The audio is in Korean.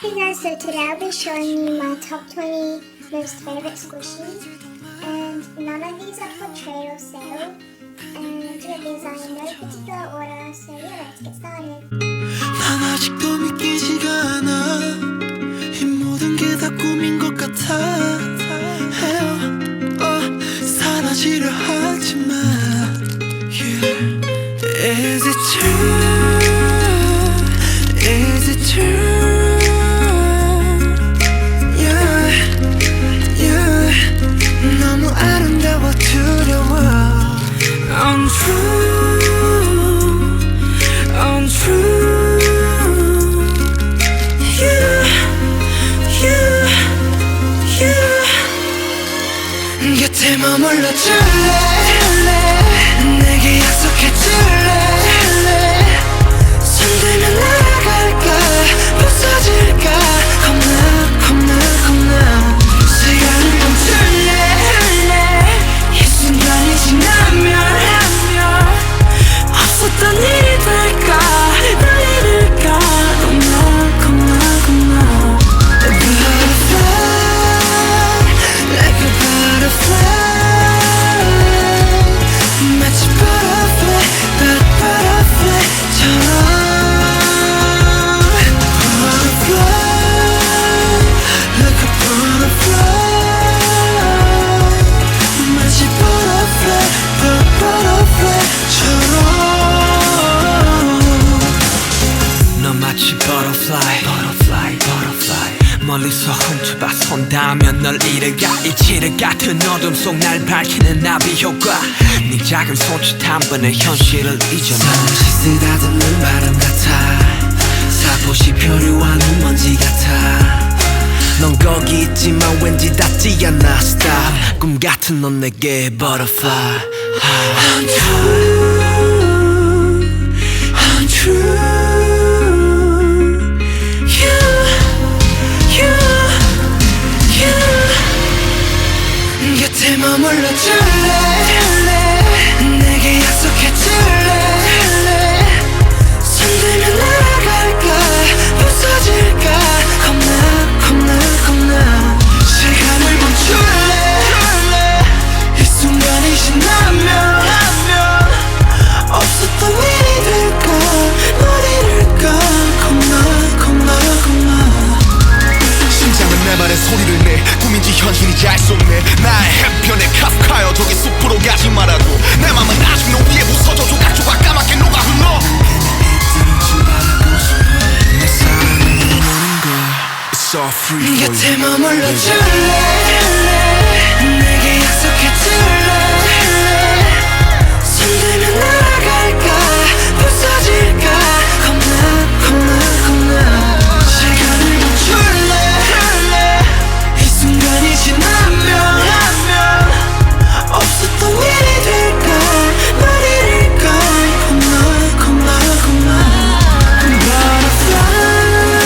Hey guys, so today I'll be showing you my top 20 most favorite squishies, and none of these are for trade or sale, and these are in no particular order, so yeah, let's get started. 난 아직도 믿기지가 않아. 이 모든 게 다 꿈인 것 같아. 사라지려 하지 마. Is it true? Is it true? Yeah. 너무 아름다워 두려워. Untrue. 곁에 머물러 줄래? 내게 약속해 줄래? 손들면 날아갈까? 부서질까? 겁나 시간을 멈출래? 이 순간이 지나면 없었던 일이 될까? 날 잃을까? 겁나 멀리서 훔쳐봐 손 닿으면 널 잃어가 일치를 같은 어둠 속 날 밝히는 나비 효과 네 작은 손짓 한 번에 현실을 잊어놔 잠시 쓰다듬는 바람 같아 살포시 표류하는 먼지 같아 넌 거기 있지만 왠지 닿지 않아 Stop 꿈 같은 넌 내게 butterfly Untrue 곁에 머물러 줄래? 내게 약속해 줄래? 손들면 날아갈까? 부서질까? 겁나 시간을 멈출래? 이 순간이 지나면 없었던 일이 될까? 널 잃을까? 겁나 심장은 내 말에 소리를 내 꿈인지 현실인지 알 수 없네 나의 해변에 카프카여 저기 숲으로 가지 말라고 내 맘은 아직 너 위에 부서져 조각조각 까맣게 녹아 흘러 내 사랑은 오는 걸 It's all free for you 곁에 머물러 줄래